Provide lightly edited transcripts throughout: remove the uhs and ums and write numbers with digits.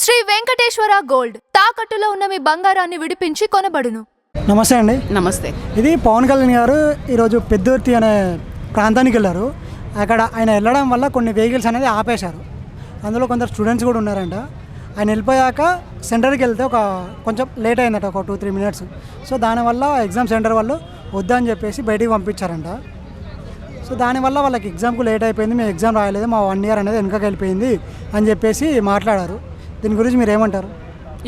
Shri Venkateswara gold తాకట్టులో ఉన్న మీ బంగారాన్ని విడిపించి కొనబడును. నమస్తే అండి. నమస్తే. ఇది పవన్ కళ్యాణ్ గారు ఈరోజు పెద్దుర్తి అనే ప్రాంతానికి వెళ్ళారు. అక్కడ ఆయన వెళ్ళడం వల్ల కొన్ని వెహికల్స్ అనేది ఆపేశారు. అందులో కొందరు స్టూడెంట్స్ కూడా ఉన్నారంట. ఆయన వెళ్ళిపోయాక సెంటర్కి వెళ్తే కొంచెం లేట్ అయిందట, ఒక 2-3 మినిట్స్. సో దానివల్ల ఎగ్జామ్ సెంటర్ వాళ్ళు వద్దని చెప్పేసి బయటికి పంపించారంట. సో దానివల్ల వాళ్ళకి ఎగ్జామ్కు లేట్ అయిపోయింది, మేము ఎగ్జామ్ రాయలేదు, మా 1 ఇయర్ అనేది వెనకకి వెళ్ళిపోయింది అని చెప్పేసి మాట్లాడారు. దీని గురించి మీరు ఏమంటారు?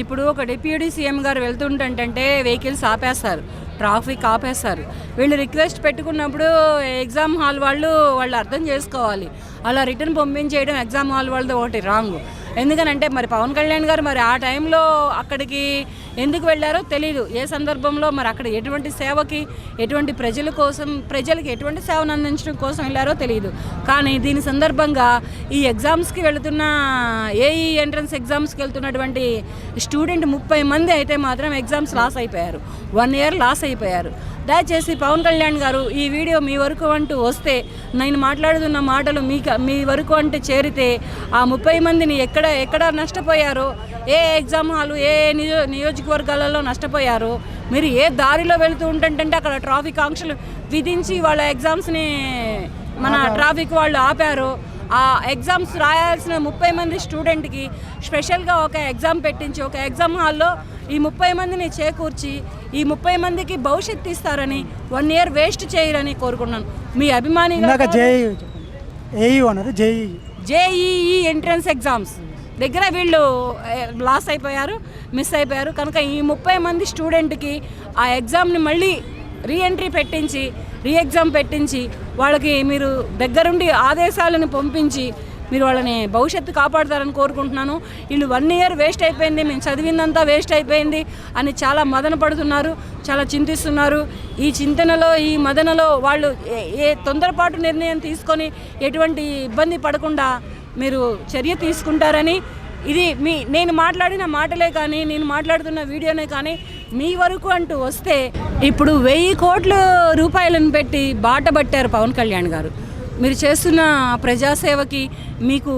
ఇప్పుడు ఒక డిప్యూటీ సీఎం గారు వెళ్తుంటే వెహికల్స్ ఆపేస్తారు, ట్రాఫిక్ ఆపేస్తారు. వీళ్ళు రిక్వెస్ట్ పెట్టుకున్నప్పుడు ఎగ్జామ్ హాల్ వాళ్ళు అర్థం చేసుకోవాలి. అలా రిటర్న్ పంపించేయడం ఎగ్జామ్ హాల్ వాళ్ళది ఒకటి రాంగ్. ఎందుకనంటే మరి పవన్ కళ్యాణ్ గారు మరి ఆ టైంలో అక్కడికి ఎందుకు వెళ్ళారో తెలీదు. ఏ సందర్భంలో మరి అక్కడ ఎటువంటి సేవకి, ఎటువంటి ప్రజలకి ఎటువంటి సేవను అందించడం కోసం వెళ్ళారో తెలియదు. కానీ దీని సందర్భంగా ఈ ఎగ్జామ్స్కి వెళుతున్న ఏఈ ఎంట్రన్స్ ఎగ్జామ్స్కి వెళ్తున్నటువంటి స్టూడెంట్ 30 మంది అయితే మాత్రం ఎగ్జామ్స్ లాస్ అయిపోయారు, 1 ఇయర్ లాస్ అయిపోయారు. దయచేసి పవన్ కళ్యాణ్ గారు ఈ వీడియో మీ వరకు అంటూ వస్తే, నేను మాట్లాడుతున్న మాటలు మీ వరకు అంటే చేరితే ఆ 30 మందిని ఎక్కడ నష్టపోయారో, ఏ ఎగ్జామ్ హాలు, ఏ నియోజకవర్గాలలో నష్టపోయారో, మీరు ఏ దారిలో వెళుతూ ఉంటుంటే అక్కడ ట్రాఫిక్ ఆంక్షలు విధించి వాళ్ళ ఎగ్జామ్స్ని మన ట్రాఫిక్ వాళ్ళు ఆపారు. ఆ ఎగ్జామ్స్ రాయాల్సిన 30 మంది స్టూడెంట్కి స్పెషల్గా ఒక ఎగ్జామ్ పెట్టించి ఒక ఎగ్జామ్ హాల్లో ఈ 30 మందిని చేకూర్చి ఈ 30 మందికి భవిష్యత్తు ఇస్తారని, 1 ఇయర్ వేస్ట్ చేయరని కోరుకున్నాను. మీ అభిమానిగా జేఈఈ ఎంట్రన్స్ ఎగ్జామ్స్ దగ్గర వీళ్ళు లాస్ అయిపోయారు, మిస్ అయిపోయారు. కనుక ఈ 30 మంది స్టూడెంట్కి ఆ ఎగ్జామ్ని మళ్ళీ రీ ఎగ్జామ్ పెట్టించి వాళ్ళకి మీరు దగ్గరుండి ఆదేశాలను పంపించి మీరు వాళ్ళని భవిష్యత్తు కాపాడుతారని కోరుకుంటున్నాను. వీళ్ళు 1 ఇయర్ వేస్ట్ అయిపోయింది, మేము చదివిందంతా వేస్ట్ అయిపోయింది అని చాలా మదన పడుతున్నారు, చాలా చింతిస్తున్నారు. ఈ చింతనలో, ఈ మదనలో వాళ్ళు ఏ తొందరపాటు నిర్ణయం తీసుకొని ఎటువంటి ఇబ్బంది పడకుండా మీరు చర్య తీసుకుంటారని, ఇది నేను మాట్లాడిన మాటలే కానీ, నేను మాట్లాడుతున్న వీడియోనే కానీ మీ వరకు అంటూ వస్తే, ఇప్పుడు 1000 కోట్ల రూపాయలను పెట్టి బాట పట్టారు పవన్ కళ్యాణ్ గారు. మీరు చేస్తున్న ప్రజాసేవకి మీకు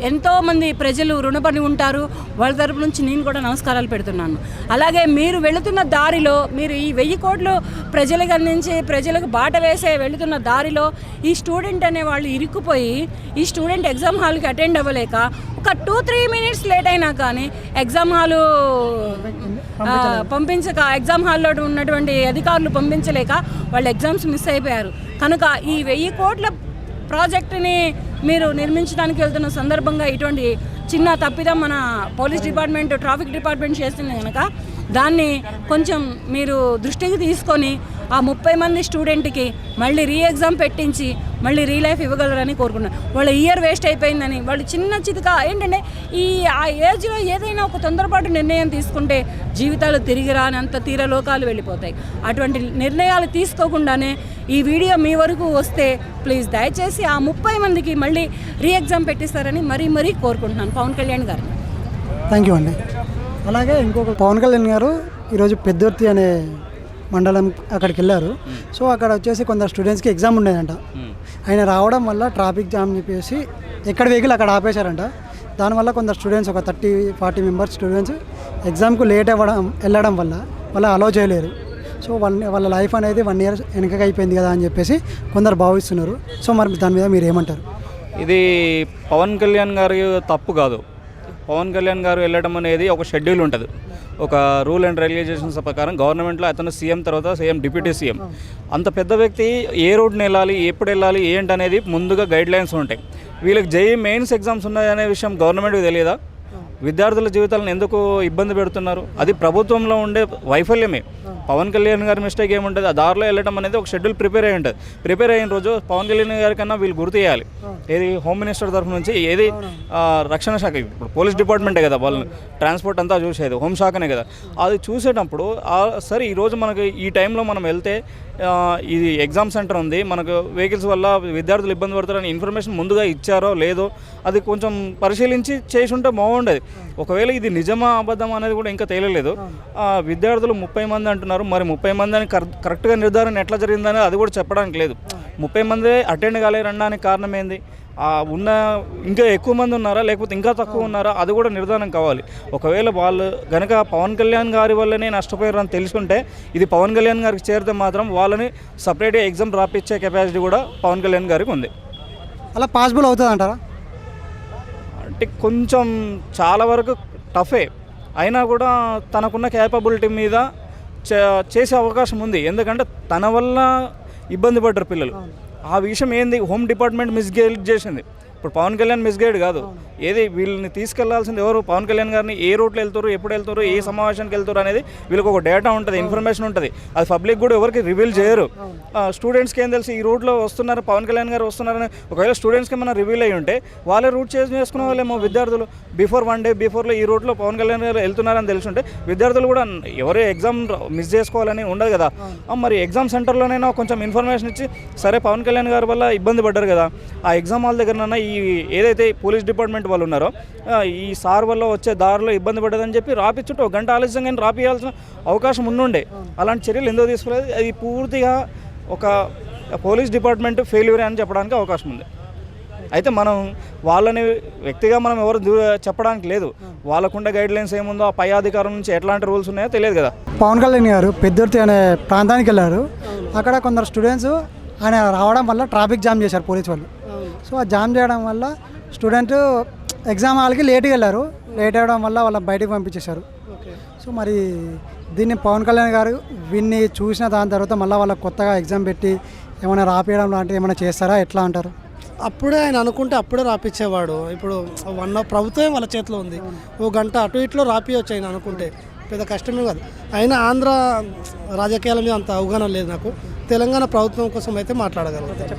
ఎంతోమంది ప్రజలు రుణపడి ఉంటారు. వాళ్ళ తరపు నుంచి నేను కూడా నమస్కారాలు పెడుతున్నాను. అలాగే మీరు వెళుతున్న దారిలో, మీరు ఈ 1000 కోట్లు ప్రజలకు అందించి ప్రజలకు బాట వేసే వెళుతున్న దారిలో ఈ స్టూడెంట్ అనే వాళ్ళు ఇరుక్కుపోయి ఈ స్టూడెంట్ ఎగ్జామ్ హాల్కి అటెండ్ అవ్వలేక ఒక 2-3 మినిట్స్ లేట్ అయినా కానీ ఎగ్జామ్ హాలు పంపించక, ఎగ్జామ్ హాల్లో ఉన్నటువంటి అధికారులు పంపించలేక వాళ్ళ ఎగ్జామ్స్ మిస్ అయిపోయారు. కనుక ఈ 1000 కోట్ల ప్రాజెక్టుని మీరు నిర్మించడానికి వెళ్తున్న సందర్భంగా ఇటువంటి చిన్న తప్పిదం మన పోలీస్ డిపార్ట్మెంట్, ట్రాఫిక్ డిపార్ట్మెంట్ చేస్తుంది కనుక దాన్ని కొంచెం మీరు దృష్టికి తీసుకొని ఆ 30 మంది స్టూడెంట్కి మళ్ళీ రీ ఎగ్జామ్ పెట్టించి మళ్ళీ రీ లైఫ్ ఇవ్వగలరని కోరుకున్నాను. వాళ్ళ ఇయర్ వేస్ట్ అయిపోయిందని, వాళ్ళు చిన్న చితక ఏంటంటే ఆ ఏజ్లో ఏదైనా ఒక తొందరపాటు నిర్ణయం తీసుకుంటే జీవితాలు తిరిగి రానంత తీరలోకాలు వెళ్ళిపోతాయి. అటువంటి నిర్ణయాలు తీసుకోకుండానే ఈ వీడియో మీ వరకు వస్తే ప్లీజ్ దయచేసి ఆ 30 మందికి మళ్ళీ రీ ఎగ్జామ్ పెట్టిస్తారని మరీ కోరుకుంటున్నాను పవన్ కళ్యాణ్ గారు. థ్యాంక్ యూ అండి. అలాగే ఇంకొక పవన్ కళ్యాణ్ గారు ఈరోజు పెద్దుర్తి అనే మండలం అక్కడికి వెళ్ళారు. సో అక్కడ వచ్చేసి కొందరు స్టూడెంట్స్కి ఎగ్జామ్ ఉండేదంట. ఆయన రావడం వల్ల ట్రాఫిక్ జామ్ చెప్పేసి ఎక్కడ వెహికల్ అక్కడ ఆపేశారంట. దానివల్ల కొందరు స్టూడెంట్స్, ఒక 30-40 మెంబర్స్ స్టూడెంట్స్ ఎగ్జామ్కు లేట్ వెళ్ళడం వల్ల వాళ్ళు అలో చేయలేరు. సో వాళ్ళ లైఫ్ అనేది 1 ఇయర్ వెనకగా అయిపోయింది కదా అని చెప్పేసి కొందరు భావిస్తున్నారు. సో మరి దాని మీద మీరు ఏమంటారు? ఇది పవన్ కళ్యాణ్ గారి తప్పు కాదు. పవన్ కళ్యాణ్ గారు వెళ్ళడం అనేది ఒక షెడ్యూల్ ఉంటుంది, ఒక రూల్ అండ్ రెగ్యులేషన్స్ ప్రకారం. గవర్నమెంట్లో అతను సీఎం, తర్వాత సీఎం, డిప్యూటీ సీఎం. అంత పెద్ద వ్యక్తి ఏ రోడ్ని వెళ్ళాలి, ఎప్పుడు వెళ్ళాలి, ఏంటి అనేది ముందుగా గైడ్ లైన్స్ ఉంటాయి. వీళ్ళకి జేఈ మెయిన్స్ ఎగ్జామ్స్ ఉన్నాయనే విషయం గవర్నమెంట్కి తెలియదా? విద్యార్థుల జీవితాలను ఎందుకు ఇబ్బంది పెడుతున్నారు? అది ప్రభుత్వంలో ఉండే వైఫల్యమే. పవన్ కళ్యాణ్ గారి మిస్టేక్ ఏముంటుంది? ఆ దారిలో వెళ్ళడం అనేది ఒక షెడ్యూల్ ప్రిపేర్ అయ్యి ఉంటుంది. ప్రిపేర్ అయిన రోజు పవన్ కళ్యాణ్ గారి కన్నా వీళ్ళు గుర్తు చేయాలి. ఏది హోమ్ మినిస్టర్ తరఫు నుంచి, ఏది రక్షణ శాఖ, ఇప్పుడు పోలీస్ డిపార్ట్మెంటే కదా వాళ్ళు ట్రాన్స్పోర్ట్ అంతా చూసేది, హోంశాఖనే కదా. అది చూసేటప్పుడు సరే ఈరోజు మనకి ఈ టైంలో మనం వెళ్తే ఇది ఎగ్జామ్ సెంటర్ ఉంది, మనకు వెహికల్స్ వల్ల విద్యార్థులు ఇబ్బంది పడతారని ఇన్ఫర్మేషన్ ముందుగా ఇచ్చారో లేదో అది కొంచెం పరిశీలించి చేసి ఉంటే బాగుండేది. ఒకవేళ ఇది నిజమా అబద్ధమా అనేది కూడా ఇంకా తేలలేదు. విద్యార్థులు 30 మంది అంటున్నారు, మరి 30 మంది అని కరెక్ట్గా నిర్ధారణ ఎట్లా జరిగిందని అది కూడా చెప్పడానికి లేదు. 30 మంది అటెండ్ కాలేరనడానికి కారణం ఏంది? ఉన్న ఇంకా ఎక్కువ మంది ఉన్నారా లేకపోతే ఇంకా తక్కువ ఉన్నారా అది కూడా నిర్ధారణ కావాలి. ఒకవేళ వాళ్ళు కనుక పవన్ కళ్యాణ్ గారి వల్లనే నష్టపోయారు అని తెలుసుకుంటే ఇది పవన్ కళ్యాణ్ గారికి చేరితే మాత్రం వాళ్ళని సపరేట్గా ఎగ్జామ్ రాపిచ్చే కెపాసిటీ కూడా పవన్ కళ్యాణ్ గారికి ఉంది. అలా పాసిబుల్ అవుతుంది అంటారా? అంటే కొంచెం చాలా వరకు టఫే అయినా కూడా తనకున్న క్యాపబిలిటీ మీద చేసే అవకాశం ఉంది. ఎందుకంటే తన వల్ల ఇబ్బంది పడ్డారు పిల్లలు. ఆ విషయం ఏంది, హోమ్ డిపార్ట్మెంట్ మిస్గైడ్ చేసింది. ఇప్పుడు పవన్ కళ్యాణ్ మిస్గైడ్ కాదు, ఏది వీళ్ళని తీసుకెళ్లాల్సింది ఎవరు, పవన్ కళ్యాణ్ గారిని ఏ రూట్లో వెళ్తారు, ఎప్పుడు వెళ్తారు, ఏ సమావేశానికి వెళ్తారు అనేది వీళ్ళకి ఒక డేటా ఉంటుంది, ఇన్ఫర్మేషన్ ఉంటుంది. అది పబ్లిక్ కూడా ఎవరికి రివీల్ చేయరు. స్టూడెంట్స్కి ఏం తెలుసు ఈ రూట్లో వస్తున్నారు పవన్ కళ్యాణ్ గారు వస్తున్నారని. ఒకవేళ స్టూడెంట్స్కి ఏమైనా రివీల్ అయ్యి ఉంటే వాళ్ళే రూట్ చేసుకునే వాళ్ళేమో విద్యార్థులు. బిఫోర్ 1 day బిఫోర్లో ఈ రూట్లో పవన్ కళ్యాణ్ గారు వెళ్తున్నారని తెలుసుంటే విద్యార్థులు కూడా ఎవరు ఎగ్జామ్ మిస్ చేసుకోవాలని ఉండదు కదా. మరి ఎగ్జామ్ సెంటర్లోనైనా కొంచెం ఇన్ఫర్మేషన్ ఇచ్చి సరే పవన్ కళ్యాణ్ గారి వల్ల ఇబ్బంది పడ్డారు కదా, ఆ ఎగ్జామ్ హాల్ దగ్గరనైనా ఈ ఏదైతే పోలీస్ డిపార్ట్మెంట్ వాళ్ళు ఉన్నారో ఈ సార్ వల్ల వచ్చే దారిలో ఇబ్బంది పడ్డదని చెప్పి రాపిచ్చుంటే 1 గంట ఆలస్యంగా రాపియాల్సిన అవకాశం ఉండుండే. అలాంటి చర్యలు ఎందుకు తీసుకోలేదు? అది పూర్తిగా ఒక పోలీస్ డిపార్ట్మెంట్ ఫెయిల్యూర్ అని చెప్పడానికి అవకాశం ఉంది. అయితే మనం వాళ్ళని వ్యక్తిగా మనం ఎవరు చెప్పడానికి లేదు. వాళ్ళకుండే గైడ్లైన్స్ ఏముందో ఆ పై అధికారం నుంచి ఎట్లాంటి రూల్స్ ఉన్నాయో తెలియదు కదా. పవన్ కళ్యాణ్ గారు పెద్దర్తి అనే ప్రాంతానికి వెళ్ళారు. అక్కడ కొందరు స్టూడెంట్స్ ఆయన రావడం వల్ల ట్రాఫిక్ జామ్ చేశారు పోలీసు వాళ్ళు. సో ఆ జామ్ చేయడం వల్ల స్టూడెంట్ ఎగ్జామ్ హాల్కి లేట్గా వెళ్ళారు. లేట్ అవ్వడం వల్ల వాళ్ళ బయటకు పంపించేశారు. సో మరి దీన్ని పవన్ కళ్యాణ్ గారు వీన్ని చూసిన దాని తర్వాత మళ్ళీ వాళ్ళకి కొత్తగా ఎగ్జామ్ పెట్టి ఏమైనా రాపియడం లాంటివి ఏమైనా చేస్తారా, ఎట్లా అంటారు? అప్పుడే ఆయన అనుకుంటే అప్పుడే రాపిచ్చేవాడు. ఇప్పుడు ప్రభుత్వం వాళ్ళ చేతిలో ఉంది. 1 గంట అటు ఇట్లో రాపియవచ్చు ఆయన అనుకుంటే, పెద్ద కష్టమే కాదు. అయినా ఆంధ్ర రాజకీయాల మీద అంత అవగాహన లేదు నాకు. తెలంగాణ ప్రభుత్వం కోసం అయితే మాట్లాడగలను.